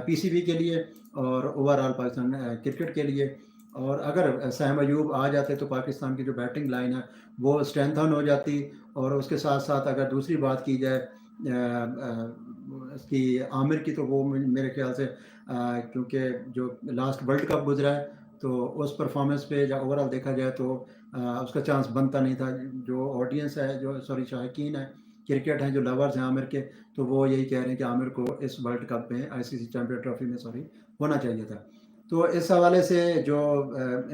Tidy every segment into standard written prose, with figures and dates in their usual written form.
پی C B کے لیے اور اوور آل پاکستان کرکٹ کے لیے. اور اگر سیم ایوب آ جاتے تو پاکستان کی جو بیٹنگ لائن ہے وہ اسٹرینتھن ہو جاتی. اور اس کے ساتھ ساتھ اگر دوسری بات کی جائے اس کی عامر کی، تو وہ میرے خیال سے کیونکہ جو لاسٹ ورلڈ کپ گزرا ہے تو اس پرفارمنس پہ یا اوور آل دیکھا جائے تو اس کا چانس بنتا نہیں تھا. جو آڈینس ہے، جو شائقین ہے کرکٹ ہیں، جو لورز ہیں عامر کے، تو وہ یہی کہہ رہے ہیں کہ عامر کو اس ورلڈ کپ میں آئی سی سی چیمپئن ٹرافی میں ہونا چاہیے تھا. تو اس حوالے سے جو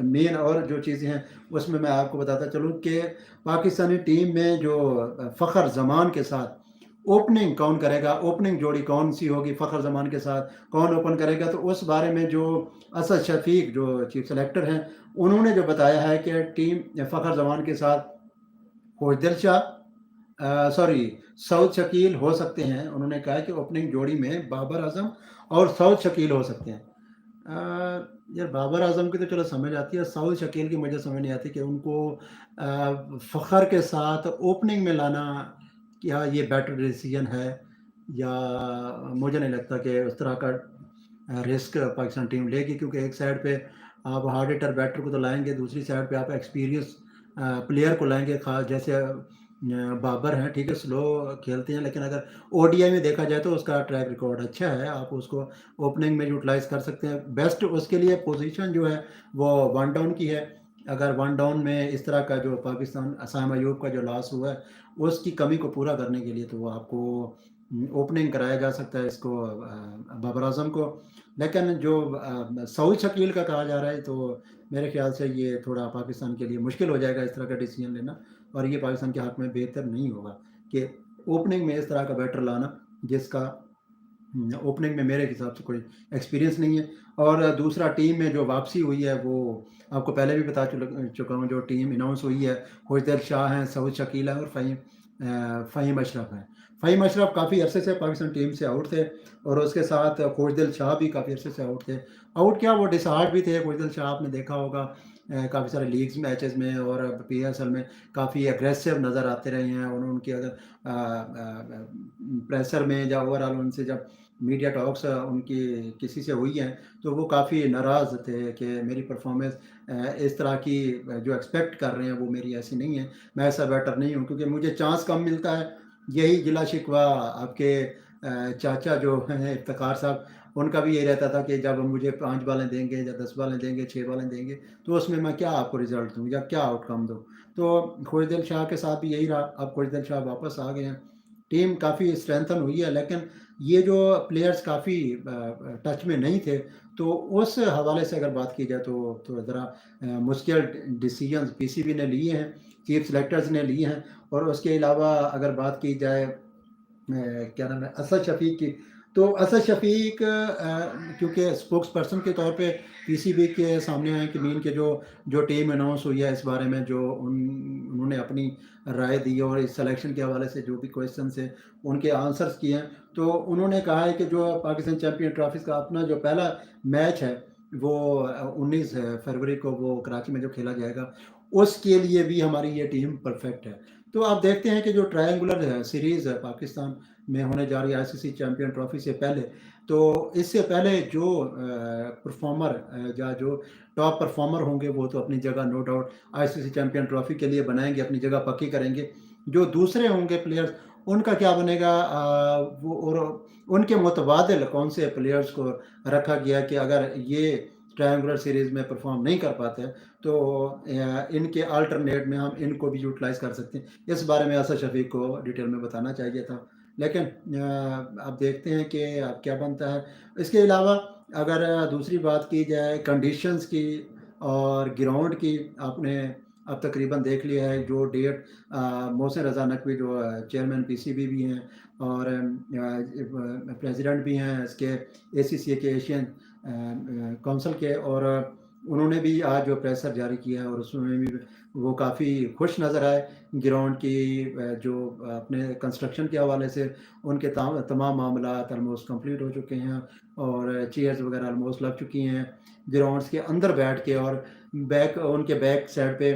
مین اور جو چیزیں ہیں اس میں آپ کو بتاتا چلوں کہ پاکستانی ٹیم میں جو فخر زمان کے ساتھ اوپننگ کون کرے گا، اوپننگ جوڑی کون سی ہوگی فخر زمان کے ساتھ، کون اوپن کرے گا، تو اس بارے میں جو اسد شفیق جو چیف سلیکٹر ہیں انہوں نے جو بتایا ہے کہ ٹیم فخر زمان کے ساتھ خوشدل شاہ سعود شکیل ہو سکتے ہیں. انہوں نے کہا کہ اوپننگ جوڑی میں بابر اعظم اور سعود شکیل ہو سکتے ہیں. یار بابر اعظم کی تو چلو سمجھ آتی ہے، سعود شکیل کی مجھے سمجھ نہیں آتی کہ ان کو فخر کے ساتھ اوپننگ میں لانا کیا یہ بیٹر ڈیسیجن ہے، یا مجھے نہیں لگتا کہ اس طرح کا رسک پاکستان ٹیم لے گی. کیونکہ ایک سائڈ پہ آپ ہارڈ ہٹر بیٹر کو تو لائیں گے، دوسری سائڈ پہ آپ ایکسپیرینس پلیئر کو لائیں گے، خاص جیسے بابر ہیں. ٹھیک ہے سلو کھیلتے ہیں، لیکن اگر او ڈی آئی میں دیکھا جائے تو اس کا ٹریک ریکارڈ اچھا ہے، آپ اس کو اوپننگ میں یوٹیلائز کر سکتے ہیں. بیسٹ اس کے لیے پوزیشن جو ہے وہ ون ڈاؤن کی ہے. اگر ون ڈاؤن میں اس طرح کا جو پاکستان سیم ایوب کا جو لاس ہوا ہے اس کی کمی کو پورا کرنے کے لیے تو وہ آپ کو اوپننگ کرایا جا سکتا ہے اس کو بابر اعظم کو. لیکن جو سعود شکیل کا کہا جا رہا ہے تو میرے خیال سے یہ تھوڑا پاکستان کے لیے مشکل ہو جائے گا اس طرح کا ڈیسیجن لینا، اور یہ پاکستان کے حق میں بہتر نہیں ہوگا کہ اوپننگ میں اس طرح کا بیٹر لانا جس کا اوپننگ میں میرے حساب سے کوئی ایکسپیرینس نہیں ہے. اور دوسرا ٹیم میں جو واپسی ہوئی ہے وہ آپ کو پہلے بھی بتا چکا ہوں. جو ٹیم اناؤنس ہوئی ہے خوشدل شاہ ہیں، سعود شکیل ہیں اور فہیم اشرف ہیں. فہیم اشرف کافی عرصے سے پاکستان ٹیم سے آؤٹ تھے، اور اس کے ساتھ خوشدل شاہ بھی کافی عرصے سے آؤٹ تھے. آؤٹ کیا وہ ڈس ہارڈ بھی تھے. خوشدل شاہ آپ نے دیکھا ہوگا کافی سارے لیگز میچز میں اور پی ایس ایل میں کافی اگریسو نظر آتے رہے ہیں. ان کی اگر پریسر میں یا اوور آل ان سے جب میڈیا ٹاکس ان کی کسی سے ہوئی ہیں تو وہ کافی ناراض تھے کہ میری پرفارمنس اس طرح کی جو ایکسپیکٹ کر رہے ہیں وہ میری ایسی نہیں ہے، میں ایسا بیٹر نہیں ہوں کیونکہ مجھے چانس کم ملتا ہے. یہی گلا شکوہ آپ کے چاچا جو ہیں افتخار صاحب، ان کا بھی یہی رہتا تھا کہ جب مجھے 5 بالیں دیں گے یا 10 بالیں دیں گے 6 بالیں دیں گے تو اس میں کیا آپ کو رزلٹ دوں یا کیا آؤٹ کم دوں. تو خوشدل شاہ کے ساتھ بھی یہی رہا. اب خوشدل شاہ واپس آ گئے ہیں، ٹیم کافی اسٹرینتھن ہوئی ہے، لیکن یہ جو پلیئرز کافی ٹچ میں نہیں تھے تو اس حوالے سے اگر بات کی جائے تو ذرا مشکل ڈیسیجنز پی سی بی نے لیے ہیں، چیف سلیکٹرز نے لیے ہیں. اور اس کے علاوہ اگر بات کی جائے کیا نام ہے اسد شفیق کی، تو اسد شفیق کیونکہ اسپوکس پرسن کے طور پہ پی سی بی کے سامنے آئے کہ مین کے جو ٹیم اناؤنس ہوئی ہے اس بارے میں جو انہوں نے اپنی رائے دی اور اس سلیکشن کے حوالے سے جو بھی کویشچنس ہیں ان کے آنسرس کیے ہیں. تو انہوں نے کہا ہے کہ جو پاکستان چیمپئن ٹرافیز کا اپنا جو پہلا میچ ہے وہ 19 فروری کو وہ کراچی میں جو کھیلا جائے گا اس کے لیے بھی ہماری یہ ٹیم پرفیکٹ ہے. تو آپ دیکھتے ہیں کہ جو ٹرائنگولر سیریز ہے پاکستان میں ہونے جا رہی ہے آئی سی سی چیمپئن ٹرافی سے پہلے، تو اس سے پہلے جو پرفارمر یا جو ٹاپ پرفارمر ہوں گے وہ تو اپنی جگہ no doubt I C C champion trophy کے لیے بنائیں گے، اپنی جگہ پکی کریں گے. جو دوسرے ہوں گے پلیئرز ان کا کیا بنے گا، وہ اور ان کے متبادل کون سے پلیئرز کو رکھا گیا کہ اگر یہ ٹرائنگولر سیریز میں پرفارم نہیں کر پاتے تو ان کے آلٹرنیٹ میں ہم ان کو بھی یوٹیلائز کر سکتے ہیں. اس بارے میں اسد شفیق کو ڈیٹیل میں بتانا چاہیے تھا، لیکن اب دیکھتے ہیں کہ اب کیا بنتا ہے. اس کے علاوہ اگر دوسری بات کی جائے کنڈیشنز کی اور گراؤنڈ کی، آپ نے اب تقریباً دیکھ لیا ہے جو ڈیٹ محسن رضا نقوی جو چیئرمین پی سی بی بھی ہیں اور پریزیڈنٹ بھی ہیں اس کے اے سی سی کے ایشین کونسل کے، اور انہوں نے بھی آج جو پریسر جاری کیا ہے اور اس میں بھی وہ کافی خوش نظر آئے. گراؤنڈ کی جو اپنے کنسٹرکشن کے حوالے سے ان کے تمام معاملات آلموسٹ کمپلیٹ ہو چکے ہیں اور چیئرز وغیرہ آلموسٹ لگ چکی ہیں. گراؤنڈس کے اندر بیٹھ کے اور ان کے بیک سائڈ پہ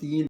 3